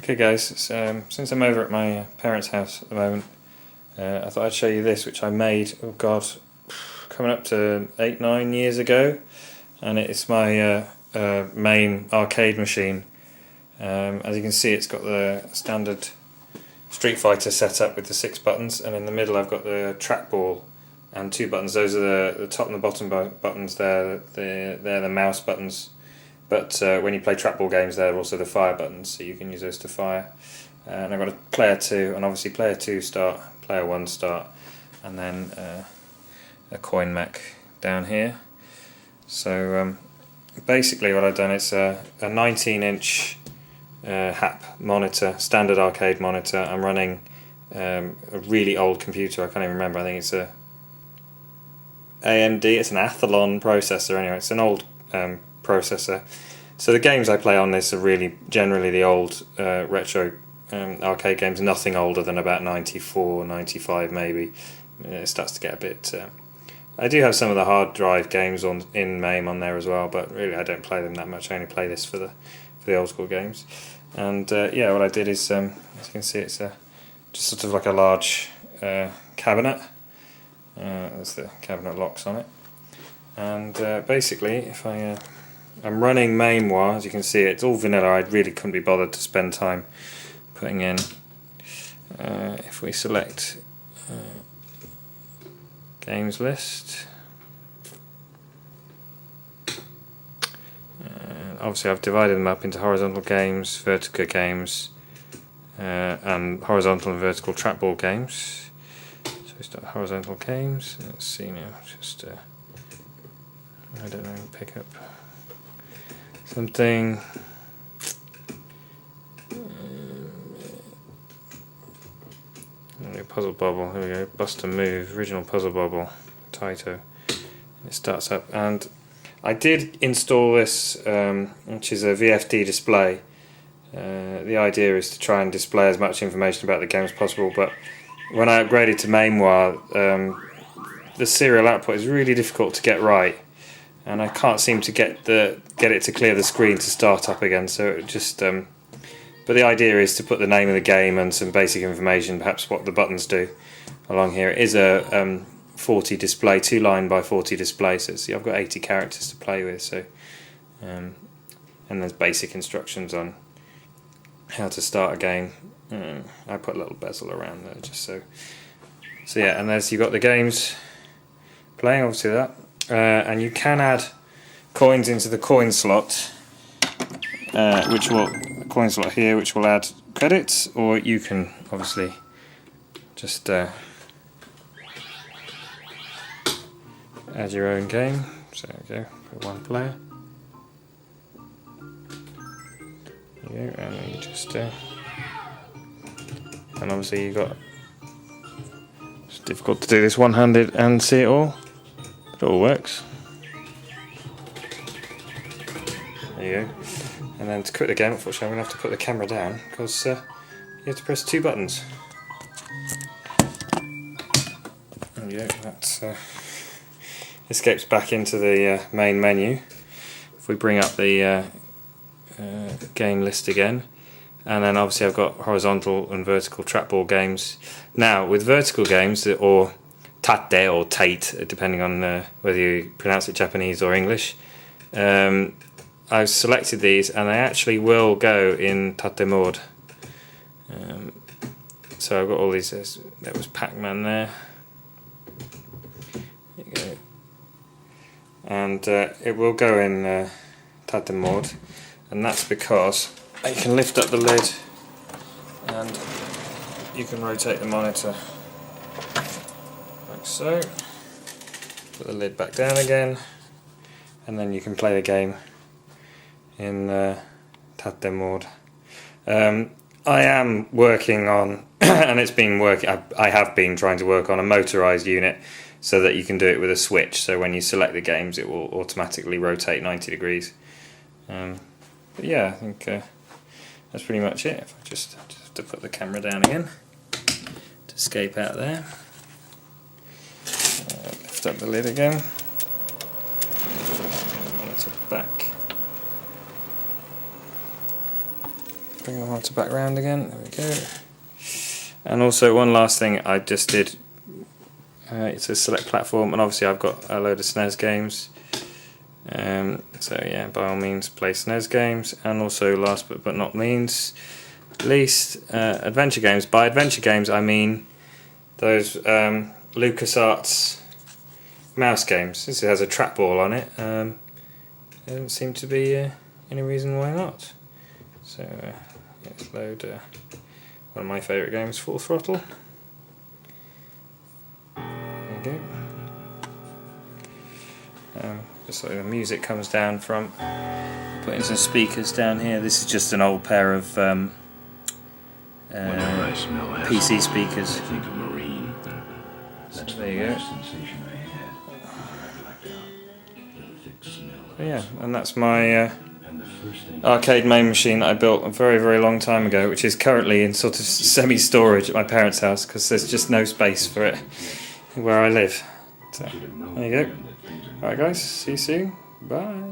Okay guys, since I'm over at my parents' house at the moment, I thought I'd show you this, which I made, oh god, coming up to 8-9 years ago, and it's my MAME arcade machine. As you can see, it's got the standard Street Fighter setup with the 6 buttons, and in the middle I've got the trackball and 2 buttons. Those are the top and the bottom buttons. They're the mouse buttons. But when you play trackball games, they're also the fire buttons, so you can use those to fire. And I've got a player 2, and obviously player 2 start, player 1 start, and then a coin mech down here. So basically what I've done is a 19-inch HAP monitor, standard arcade monitor. I'm running a really old computer, I can't even remember, I think it's a AMD, it's an Athlon processor anyway, it's an old processor. So the games I play on this are really generally the old retro arcade games, nothing older than about 94, 95 maybe. It starts to get a bit... I do have some of the hard drive games in MAME on there as well, but really I don't play them that much. I only play this for the old school games. And yeah, what I did is, as you can see, it's just sort of like a large cabinet. There's the cabinet locks on it. And basically, if I'm running MAME, as you can see, it's all vanilla. I really couldn't be bothered to spend time putting in. If we select games list, obviously I've divided them up into horizontal games, vertical games, and horizontal and vertical trackball games. So we start horizontal games. Let's see now. Just I don't know. Pick up something. Puzzle Bobble, here we go, Bust and Move, original Puzzle Bobble, Taito. It starts up, and I did install this, which is a VFD display. The idea is to try and display as much information about the game as possible, but when I upgraded to MAME, the serial output is really difficult to get right, and I can't seem to get it to clear the screen to start up again. So it just but the idea is to put the name of the game and some basic information, perhaps what the buttons do, along here. It is a 40 display, 2-line by 40 display, so I've got 80 characters to play with. So, and there's basic instructions on how to start a game. I put a little bezel around there just so. So yeah, and there's, you've got the games playing, obviously that, and you can add coins into the coin slot, which will coin slot here, which will add credits, or you can obviously just add your own game. So there we go, put 1 player. There you go, and you just and obviously you got. It's difficult to do this one-handed and see it all. It all works. There you go. And then to quit the game, unfortunately, I'm going to have to put the camera down because you have to press 2 buttons. There you go, that escapes back into the main menu. If we bring up the game list again, and then obviously I've got horizontal and vertical trackball games. Now, with vertical games, or tate or tate, depending on whether you pronounce it Japanese or English, I've selected these, and they actually will go in tate mode. So I've got all these. There was Pac-Man there. There you go. And it will go in tate mode, and that's because you can lift up the lid and you can rotate the monitor like so. Put the lid back down again, and then you can play the game in tate mode. I am working on, and it's been working, I have been trying to work on a motorized unit so that you can do it with a switch, so when you select the games it will automatically rotate 90 degrees. But yeah, I think that's pretty much it. If I just have to put the camera down again to escape out there. Lift up the lid again. Monitor back. bring the monitor back round again. There we go. And also one last thing I just did. It's a select platform, and obviously I've got a load of SNES games. So yeah, by all means play SNES games, and also last but not least, adventure games. By adventure games I mean those LucasArts mouse games. This has a trackball on it. There doesn't seem to be any reason why not. So let's load one of my favourite games, Full Throttle. There you go. Just so the music comes down from putting some speakers down here. This is just an old pair of PC speakers. So there you go. So yeah, and that's my arcade MAME machine that I built a very long time ago, which is currently in sort of semi-storage at my parents' house because there's just no space for it where I live. So there you go. Alright guys, see you soon. Bye.